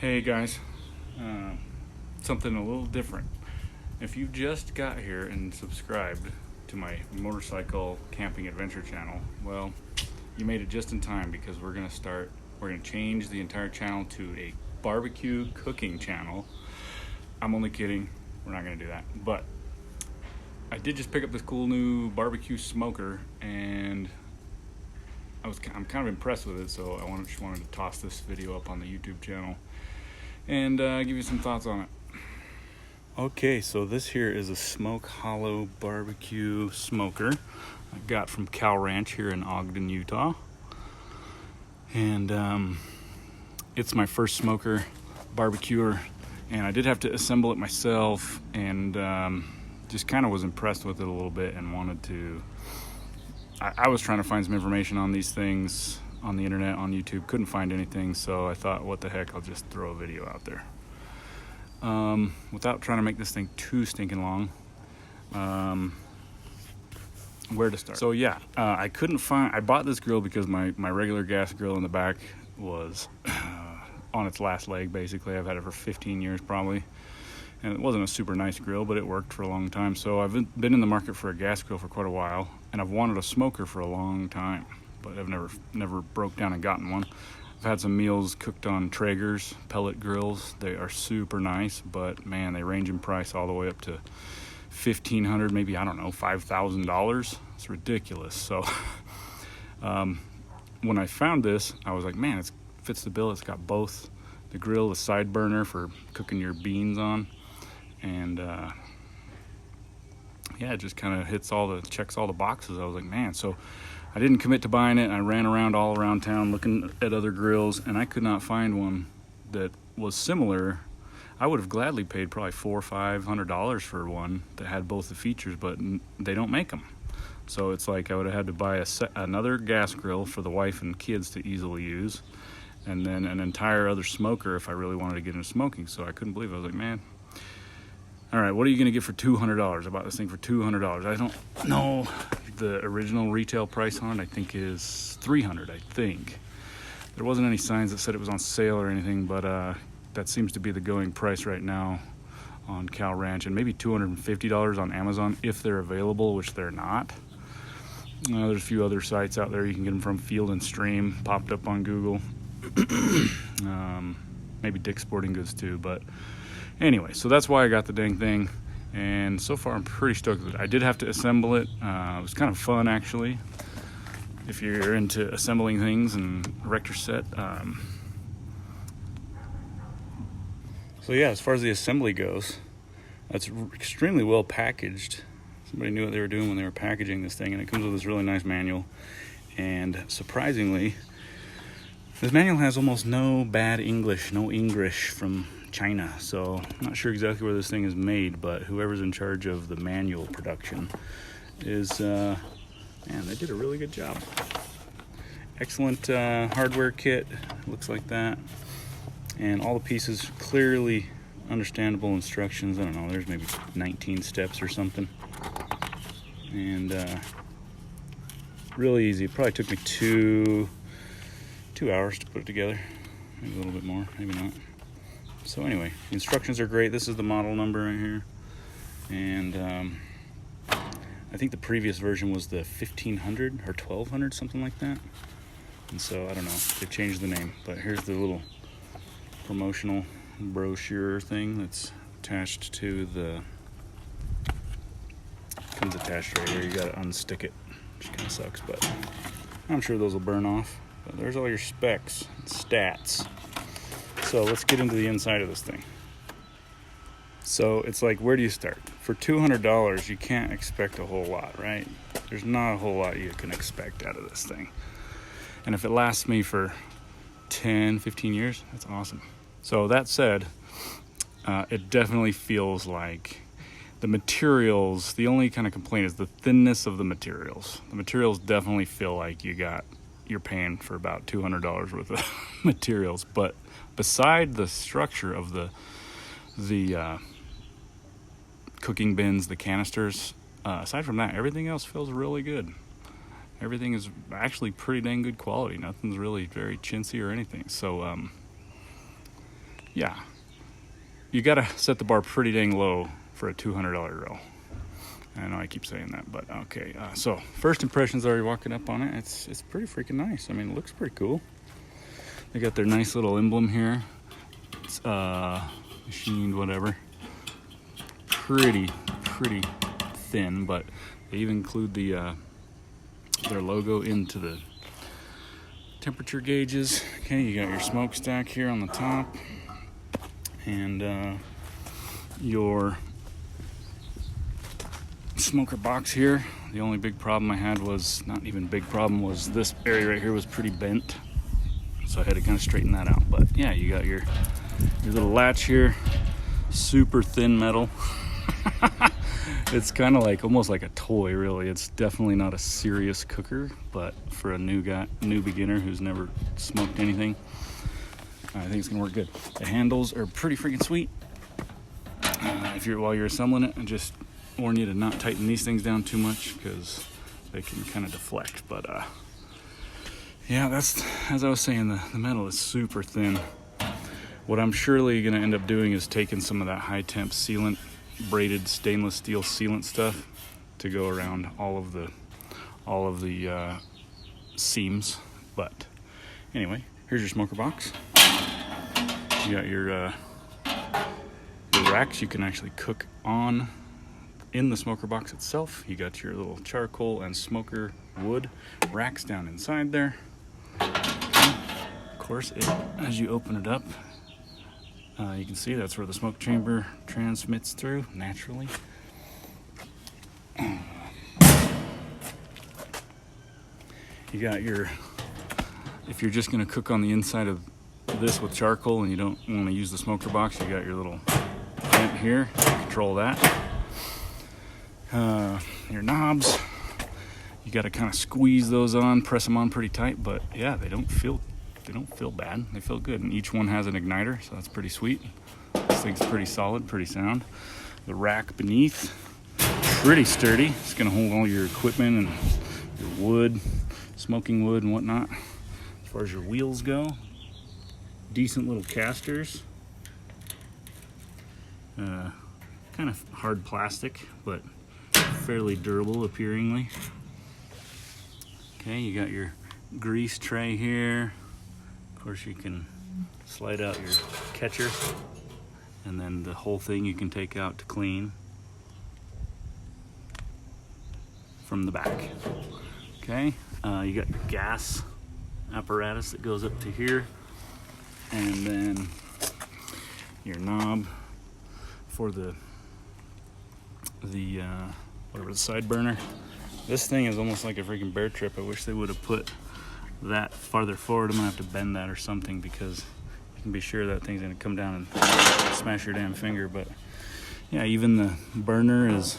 Hey guys, something a little different. If you just got here and subscribed to my motorcycle camping adventure channel, well, you made it just in time because we're going to change the entire channel to a barbecue cooking channel. I'm only kidding, we're not going to do that. But I did just pick up this cool new barbecue smoker and I'm kind of impressed with it, so I just wanted to toss this video up on the YouTube channel and give you some thoughts on it. Okay, so this here is a Smoke Hollow barbecue smoker I got from Cal Ranch here in Ogden, Utah. And it's my first smoker barbecuer, and I did have to assemble it myself, and just kind of was impressed with it a little bit and wanted to... I was trying to find some information on these things on the internet, on YouTube, couldn't find anything, so I thought, what the heck, I'll just throw a video out there. Without trying to make this thing too stinking long, where to start? So yeah, I bought this grill because my regular gas grill in the back was on its last leg, basically. I've had it for 15 years probably. And it wasn't a super nice grill, but it worked for a long time. So I've been in the market for a gas grill for quite a while, and I've wanted a smoker for a long time, but I've never broke down and gotten one. I've had some meals cooked on Traeger's pellet grills. They are super nice, but man, they range in price all the way up to $1,500, maybe, I don't know, $5,000. It's ridiculous. So when I found this, I was like, man, it fits the bill. It's got both the grill, the side burner for cooking your beans on, and yeah, it just kind of checks all the boxes. I was like, man. So I didn't commit to buying it. I ran around all around town looking at other grills, and I could not find one that was similar. I would have gladly paid probably $400 or $500 for one that had both the features, but they don't make them. So it's like I would have had to buy another gas grill for the wife and kids to easily use, and then an entire other smoker if I really wanted to get into smoking. So I couldn't believe it. I was like, man, all right, what are you going to get for $200? I bought this thing for $200. I don't know the original retail price on it. I think is $300, I think. There wasn't any signs that said it was on sale or anything, but that seems to be the going price right now on Cal Ranch, and maybe $250 on Amazon if they're available, which they're not. There's a few other sites out there you can get them from. Field and Stream popped up on Google. Maybe Dick's Sporting Goods too, but anyway, so that's why I got the dang thing, and so far I'm pretty stoked with it. I did have to assemble it. It was kind of fun, actually, if you're into assembling things and erector set. So yeah, as far as the assembly goes, that's extremely well packaged. Somebody knew what they were doing when they were packaging this thing, and it comes with this really nice manual, and surprisingly, this manual has almost no bad English, no English from China. So I'm not sure exactly where this thing is made, but whoever's in charge of the manual production is, man, they did a really good job. Excellent hardware kit, looks like that. And all the pieces, clearly understandable instructions. I don't know, there's maybe 19 steps or something. And really easy. It probably took me two hours to put it together, maybe a little bit more, maybe not. So anyway, the instructions are great. This is the model number right here, and I think the previous version was the 1500 or 1200, something like that. And so I don't know, they've changed the name, but here's the little promotional brochure thing that's attached to the... comes attached right here. You gotta unstick it, which kind of sucks, but I'm sure those will burn off. But there's all your specs and stats. So let's get into the inside of this thing. So it's like, where do you start? For $200, you can't expect a whole lot, right? There's not a whole lot you can expect out of this thing. And if it lasts me for 10, 15 years, that's awesome. So that said, it definitely feels like the materials, the only kind of complaint is the thinness of the materials. The materials definitely feel like you're paying for about $200 worth of materials, but beside the structure of the cooking bins, the canisters, aside from that, everything else feels really good. Everything is actually pretty dang good quality. Nothing's really very chintzy or anything. So yeah, you gotta set the bar pretty dang low for a $200 grill. I know I keep saying that, but okay. So first impressions are, you're walking up on it. It's pretty freaking nice. I mean, it looks pretty cool. They got their nice little emblem here. It's machined, whatever. Pretty thin, but they even include the their logo into the temperature gauges. Okay, you got your smokestack here on the top, and your smoker box here. The only big problem I had was, not even big problem, was this area right here was pretty bent, so I had to kind of straighten that out. But yeah, you got your little latch here, super thin metal. It's kind of like, almost like a toy, really. It's definitely not a serious cooker, but for a new beginner who's never smoked anything, I think it's gonna work good. The handles are pretty freaking sweet. While you're assembling it, I just warn you to not tighten these things down too much, because they can kind of deflect. But yeah, that's, as I was saying, the metal is super thin. What I'm surely gonna end up doing is taking some of that high temp sealant, braided stainless steel sealant stuff, to go around all of the seams. But anyway, here's your smoker box. You got your racks you can actually cook on in the smoker box itself. You got your little charcoal and smoker wood racks down inside there. Of course, as you open it up, you can see that's where the smoke chamber transmits through naturally. You got your, if you're just going to cook on the inside of this with charcoal and you don't want to use the smoker box, you got your little vent here to control that. Your knobs, you got to kind of squeeze those on, press them on pretty tight, but yeah, they don't feel bad. They feel good, and each one has an igniter, so that's pretty sweet. This thing's pretty solid, pretty sound. The rack beneath, pretty sturdy. It's gonna hold all your equipment and your wood, smoking wood and whatnot. As far as your wheels go, decent little casters. Kind of hard plastic, but fairly durable appearingly. Okay, you got your grease tray here. Of course, you can slide out your catcher, and then the whole thing you can take out to clean from the back. Okay, you got your gas apparatus that goes up to here, and then your knob for the whatever, the side burner. This thing is almost like a freaking bear trip. I wish they would have put that farther forward. I'm gonna have to bend that or something, because you can be sure that thing's gonna come down and smash your damn finger. But yeah, even the burner is,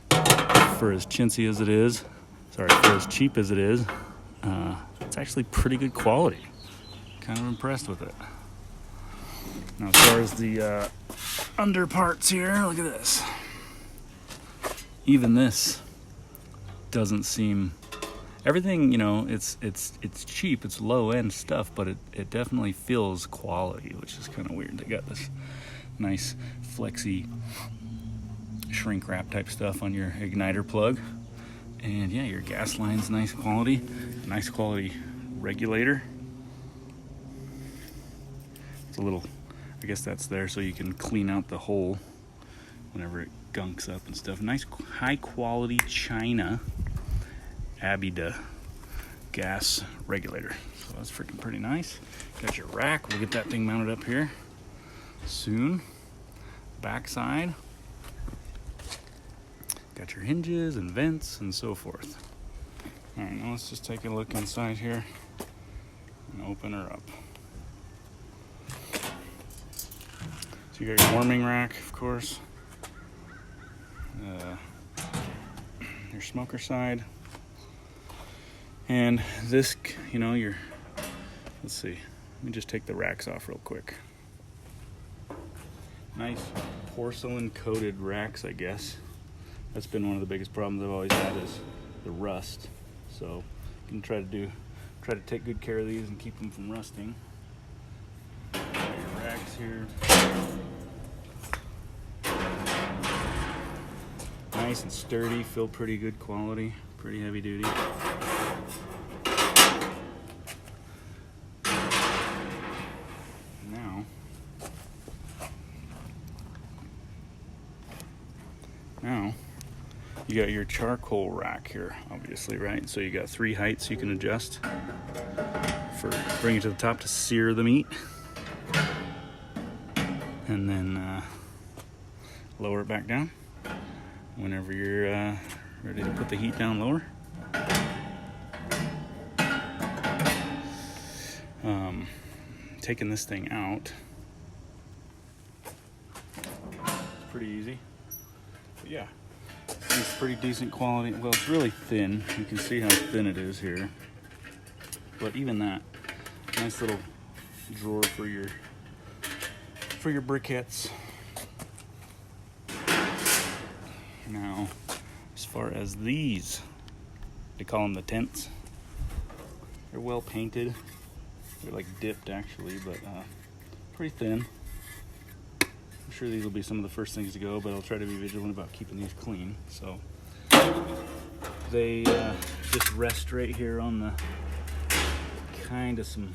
for as chintzy as it is, for as cheap as it is, it's actually pretty good quality. Kind of impressed with it. Now, as far as the under parts here, look at this. Even this doesn't seem, everything, you know, it's cheap, it's low end stuff, but it definitely feels quality, which is kind of weird. They got this nice flexy shrink wrap type stuff on your igniter plug, and yeah, your gas line's nice quality regulator. It's a little, I guess that's there so you can clean out the hole whenever it gunks up and stuff. Nice high quality China Abida gas regulator. So that's freaking pretty nice. Got your rack. We'll get that thing mounted up here soon. Backside. Got your hinges and vents and so forth. Alright, now let's just take a look inside here and open her up. So you got your warming rack, of course. Your smoker side. And this, you know, let's see. Let me just take the racks off real quick. Nice porcelain coated racks, I guess. That's been one of the biggest problems I've always had, is the rust. So you can try to take good care of these and keep them from rusting. here. Nice and sturdy, feel pretty good quality, pretty heavy duty. Now, you got your charcoal rack here, obviously, right? So you got 3 heights you can adjust for bring it to the top to sear the meat, and then lower it back down whenever you're ready to put the heat down lower. Taking this thing out, it's pretty easy. But yeah, it's pretty decent quality. Well, it's really thin. You can see how thin it is here. But even that, nice little drawer for your briquettes. Now, as far as these, they call them the tents. They're well painted. They're like dipped actually, but pretty thin. I'm sure these will be some of the first things to go, but I'll try to be vigilant about keeping these clean. So they just rest right here on the kind of some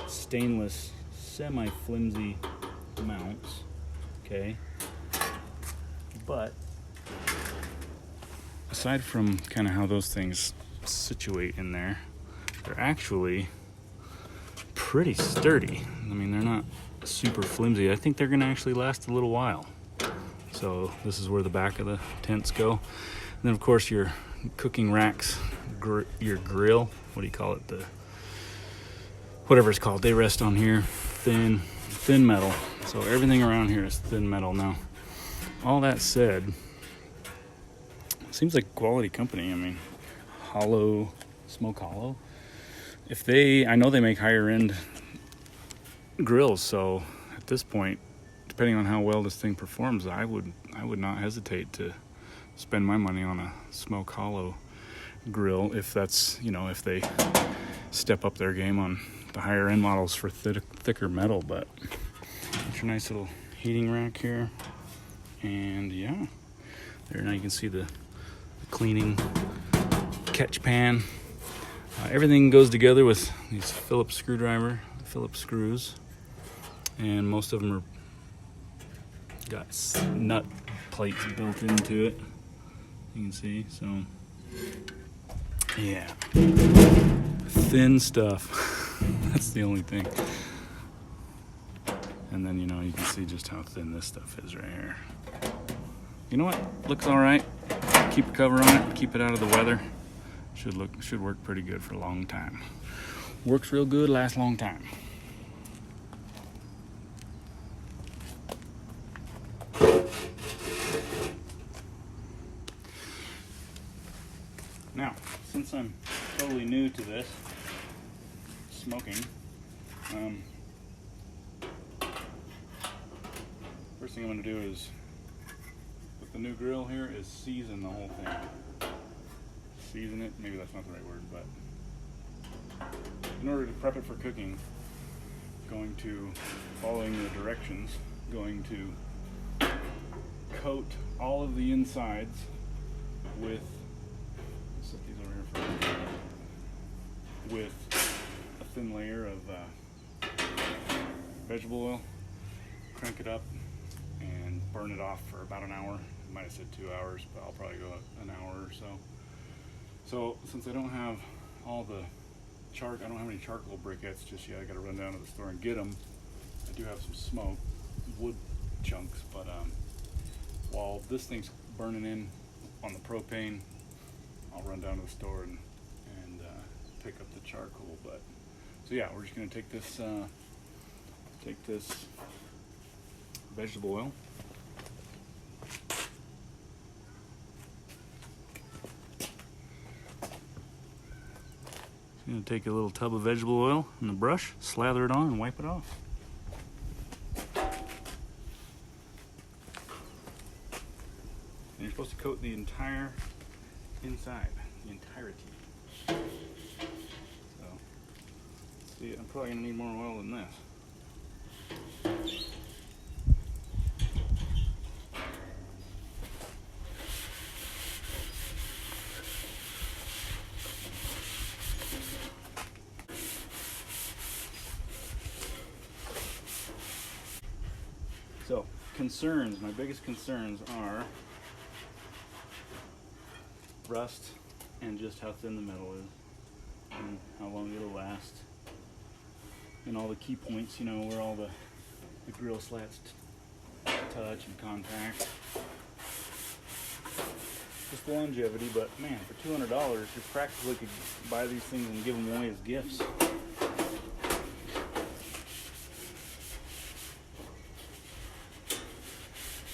stainless, semi-flimsy mounts. Okay, but aside from kind of how those things situate in there, they're actually pretty sturdy. I mean, they're not super flimsy. I think they're gonna actually last a little while. So this is where the back of the tents go. And then of course your cooking racks, your grill, what do you call it? Whatever it's called, they rest on here. Thin metal. So everything around here is thin metal. Now, all that said, it seems like a quality company. I mean, Smoke Hollow. I know they make higher end grills, so at this point, depending on how well this thing performs, I would not hesitate to spend my money on a Smoke Hollow grill if that's, if they step up their game on the higher end models for thicker metal. But it's your nice little heating rack here, and yeah, there now you can see the cleaning catch pan. Everything goes together with these Phillips screws, and most of them are got nut plates built into it. You can see, so yeah, thin stuff. That's the only thing. And then you can see just how thin this stuff is right here. You know what? Looks all right. Keep a cover on it. Keep it out of the weather. Should work pretty good for a long time. Works real good, lasts a long time. Now, since I'm totally new to this smoking, first thing I'm going to do is, with the new grill here, is season the whole thing. Season it, maybe that's not the right word, but in order to prep it for cooking, following the directions, going to coat all of the insides with, set these over here for a minute, with a thin layer of vegetable oil, crank it up, and burn it off for about an hour. I might have said 2 hours, but I'll probably go an hour or so. So since I don't have all the I don't have any charcoal briquettes just yet. I got to run down to the store and get them. I do have some wood chunks, but while this thing's burning in on the propane, I'll run down to the store and pick up the charcoal. But so yeah, we're just gonna take this vegetable oil. I'm going to take a little tub of vegetable oil and a brush, slather it on, and wipe it off. And you're supposed to coat the entire inside, the entirety. So, see, I'm probably going to need more oil than this. concerns, my biggest concerns are rust and just how thin the metal is and how long it'll last, and all the key points, you know, where all the grill slats touch and contact. Just the longevity, but man, for $200 you practically could buy these things and give them away as gifts.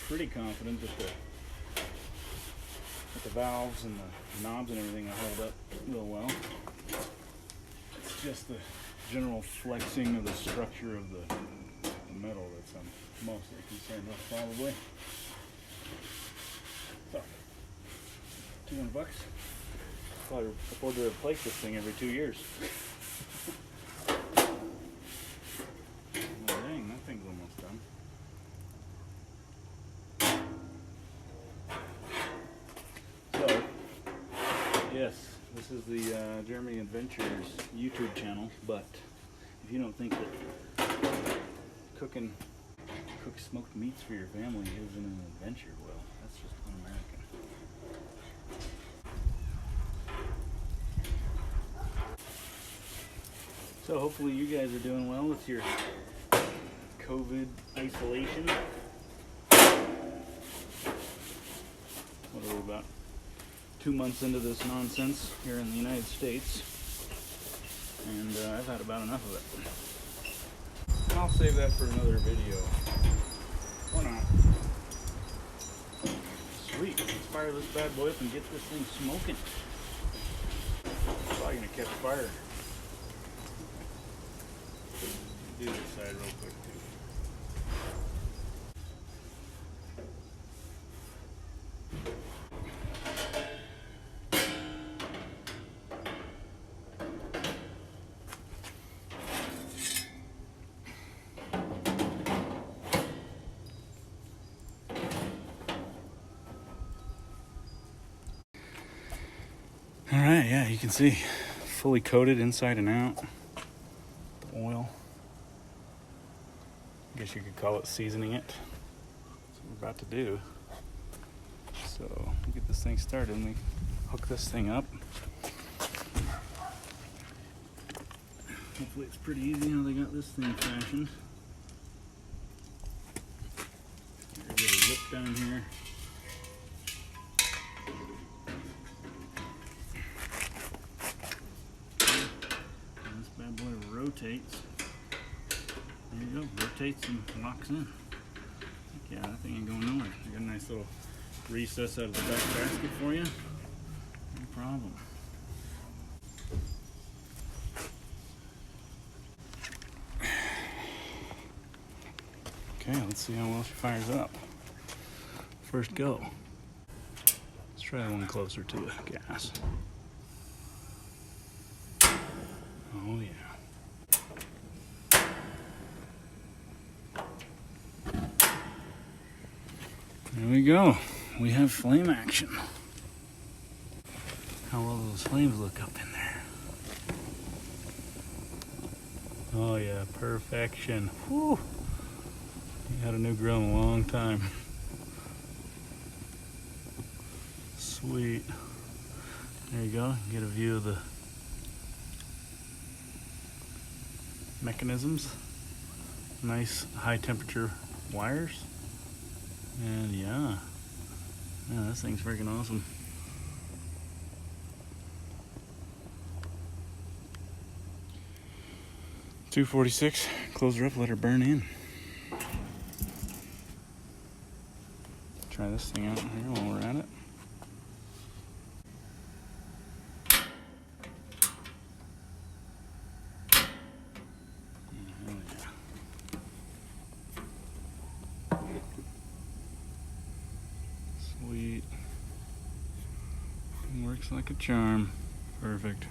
Pretty confident that the valves and the knobs and everything will hold up real well. It's just the general flexing of the structure of the metal that's I'm mostly concerned with, probably. So, $200. Probably afford to replace this thing every 2 years. Oh, dang, that thing's almost done. So, yes, this is the Jeremy Adventures YouTube channel, but if you don't think that cook smoked meats for your family isn't an adventure, well, that's just un-American. So hopefully you guys are doing well with your COVID isolation. What are we, about 2 months into this nonsense here in the United States, and I've had about enough of it. I'll save that for another video. Or not. Sweet, let's fire this bad boy up and get this thing smoking. It's probably gonna catch fire. Do this side real quick too. All right, yeah, you can see fully coated inside and out. The oil. I guess you could call it seasoning it. That's what we're about to do. So we'll get this thing started and we hook this thing up. Hopefully it's pretty easy how they got this thing fashioned. Get a lip down here. Rotates. There you go. Rotates and locks in. Yeah, that thing ain't going nowhere. I got a nice little recess out of the back basket for you. No problem. Okay, let's see how well she fires up. First go. Let's try the one closer to the gas. Oh yeah. There we go. We have flame action. How well those flames look up in there. Oh yeah, perfection. Whew. You had a new grill in a long time. Sweet. There you go. Get a view of the mechanisms. Nice high temperature wires. And yeah, this thing's freaking awesome. $2.46. Close her up, let her burn in. Try this thing out here while we're at it. Sweet. Works like a charm. Perfect.